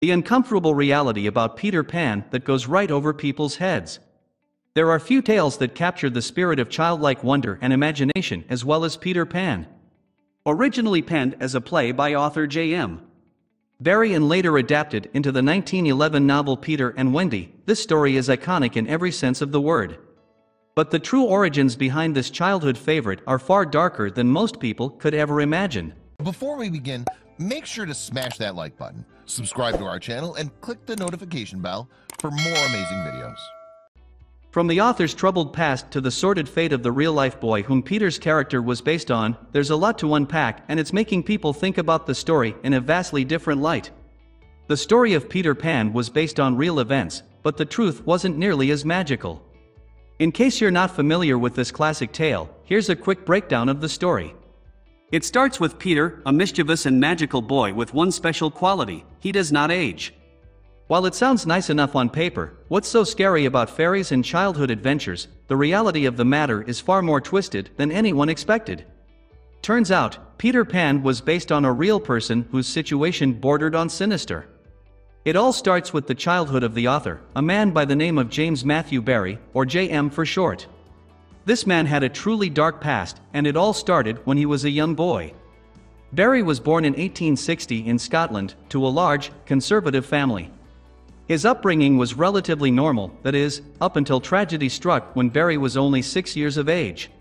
The uncomfortable reality about Peter Pan that goes right over people's heads. There are few tales that capture the spirit of childlike wonder and imagination as well as Peter Pan. Originally penned as a play by author J.M. Barrie and later adapted into the 1911 novel Peter and Wendy, this story is iconic in every sense of the word. But the true origins behind this childhood favorite are far darker than most people could ever imagine. Before we begin, make sure to smash that like button, subscribe to our channel, and click the notification bell for more amazing videos. From the author's troubled past to the sordid fate of the real-life boy whom Peter's character was based on, there's a lot to unpack, and it's making people think about the story in a vastly different light. The story of Peter Pan was based on real events, but the truth wasn't nearly as magical. In case you're not familiar with this classic tale, here's a quick breakdown of the story. It starts with Peter, a mischievous and magical boy with one special quality: he does not age. While it sounds nice enough on paper, what's so scary about fairies and childhood adventures, the reality of the matter is far more twisted than anyone expected. Turns out, Peter Pan was based on a real person whose situation bordered on sinister. It all starts with the childhood of the author, a man by the name of James Matthew Barrie, or J.M. for short. This man had a truly dark past, and it all started when he was a young boy. Barrie was born in 1860 in Scotland, to a large, conservative family. His upbringing was relatively normal, that is, up until tragedy struck when Barrie was only 6 years of age.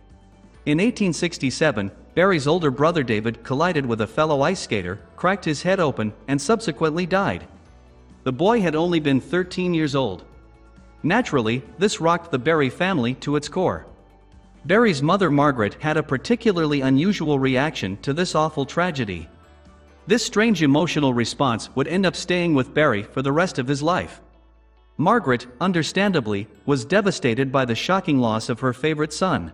In 1867, Barrie's older brother David collided with a fellow ice skater, cracked his head open, and subsequently died. The boy had only been 13 years old. Naturally, this rocked the Barrie family to its core. Barrie's mother Margaret had a particularly unusual reaction to this awful tragedy. This strange emotional response would end up staying with Barrie for the rest of his life. Margaret, understandably, was devastated by the shocking loss of her favorite son.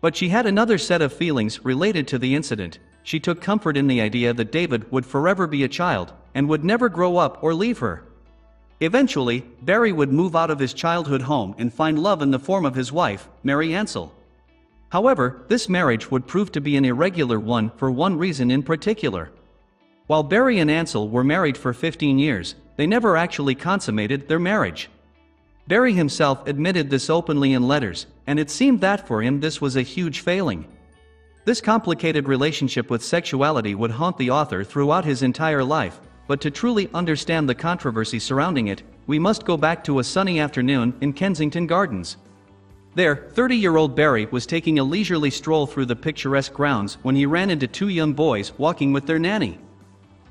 But she had another set of feelings related to the incident. She took comfort in the idea that David would forever be a child, and would never grow up or leave her. Eventually, Barrie would move out of his childhood home and find love in the form of his wife, Mary Ansell. However, this marriage would prove to be an irregular one for one reason in particular. While Barrie and Ansell were married for 15 years, they never actually consummated their marriage. Barrie himself admitted this openly in letters, and it seemed that for him this was a huge failing. This complicated relationship with sexuality would haunt the author throughout his entire life, but to truly understand the controversy surrounding it, we must go back to a sunny afternoon in Kensington Gardens. There, 30-year-old Barrie was taking a leisurely stroll through the picturesque grounds when he ran into two young boys walking with their nanny.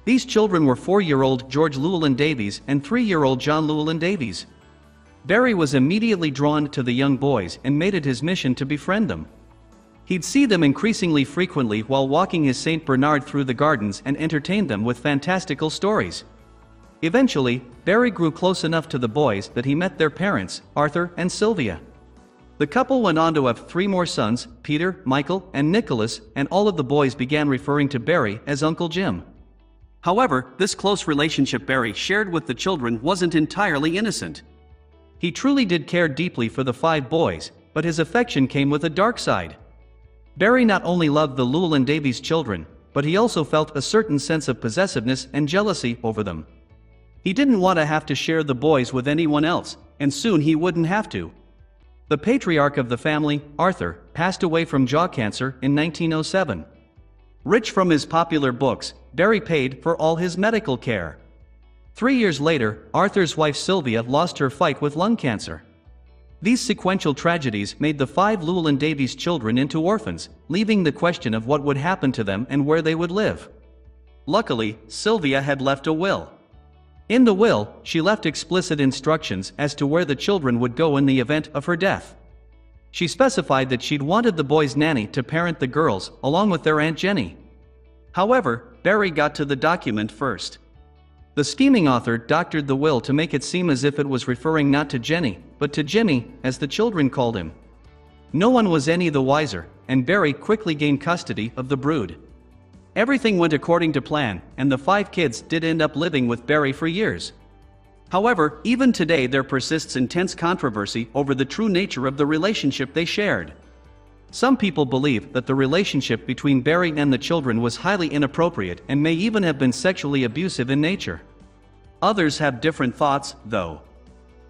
These children were 4-year-old George Llewellyn Davies and 3-year-old John Llewellyn Davies. Barrie was immediately drawn to the young boys and made it his mission to befriend them. He'd see them increasingly frequently while walking his St. Bernard through the gardens and entertained them with fantastical stories. Eventually, Barrie grew close enough to the boys that he met their parents, Arthur and Sylvia. The couple went on to have 3 more sons, Peter, Michael, and Nicholas, and all of the boys began referring to Barrie as Uncle Jim. However, this close relationship Barrie shared with the children wasn't entirely innocent. He truly did care deeply for the 5 boys, but his affection came with a dark side. Barrie not only loved the Llewellyn Davies children, but he also felt a certain sense of possessiveness and jealousy over them. He didn't want to have to share the boys with anyone else, and soon he wouldn't have to. The patriarch of the family, Arthur, passed away from jaw cancer in 1907. Rich from his popular books, Barrie paid for all his medical care. 3 years later, Arthur's wife Sylvia lost her fight with lung cancer. These sequential tragedies made the 5 Llewellyn Davies children into orphans, leaving the question of what would happen to them and where they would live. Luckily, Sylvia had left a will. In the will, she left explicit instructions as to where the children would go in the event of her death. She specified that she'd wanted the boys' nanny to parent the girls, along with their Aunt Jenny. However, Barrie got to the document first. The scheming author doctored the will to make it seem as if it was referring not to Jenny, but to Jimmy, as the children called him. No one was any the wiser, and Barrie quickly gained custody of the brood. Everything went according to plan, and the 5 kids did end up living with Barrie for years. However, even today there persists intense controversy over the true nature of the relationship they shared. Some people believe that the relationship between Barrie and the children was highly inappropriate and may even have been sexually abusive in nature. Others have different thoughts, though.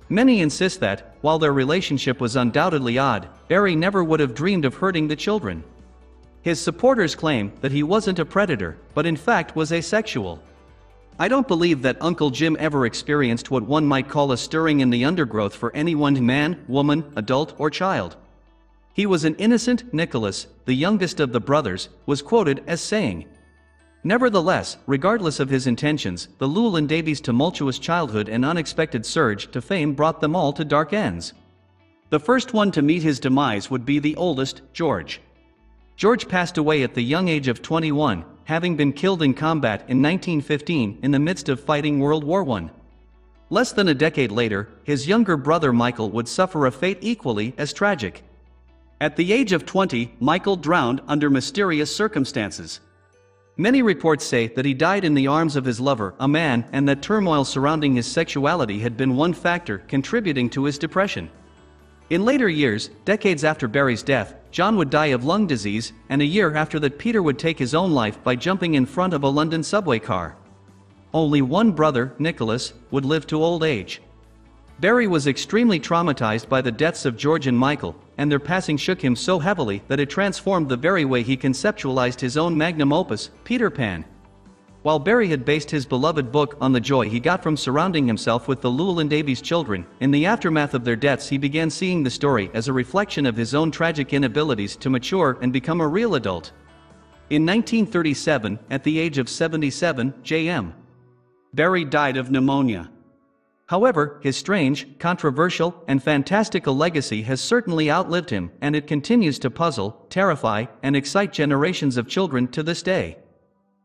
Many insist that, while their relationship was undoubtedly odd, Barry never would have dreamed of hurting the children. His supporters claim that he wasn't a predator, but in fact was asexual. I don't believe that Uncle Jim ever experienced what one might call a stirring in the undergrowth for any one man, woman, adult, or child. He was an innocent. Nicholas, the youngest of the brothers, was quoted as saying. Nevertheless, regardless of his intentions, the Llewelyn Davies' tumultuous childhood and unexpected surge to fame brought them all to dark ends. The first one to meet his demise would be the oldest, George. George passed away at the young age of 21, having been killed in combat in 1915 in the midst of fighting World War I. Less than a decade later, his younger brother Michael would suffer a fate equally as tragic. At the age of 20, Michael drowned under mysterious circumstances. Many reports say that he died in the arms of his lover, a man, and that turmoil surrounding his sexuality had been one factor contributing to his depression. In later years, decades after Barry's death, John would die of lung disease, and a year after that Peter would take his own life by jumping in front of a London subway car. Only one brother, Nicholas, would live to old age. Barry was extremely traumatized by the deaths of George and Michael, and their passing shook him so heavily that it transformed the very way he conceptualized his own magnum opus, Peter Pan. While Barry had based his beloved book on the joy he got from surrounding himself with the Llewelyn Davies children, in the aftermath of their deaths he began seeing the story as a reflection of his own tragic inabilities to mature and become a real adult. In 1937, at the age of 77, J.M. Barrie died of pneumonia. However, his strange, controversial, and fantastical legacy has certainly outlived him, and it continues to puzzle, terrify, and excite generations of children to this day.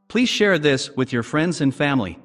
Please share this with your friends and family.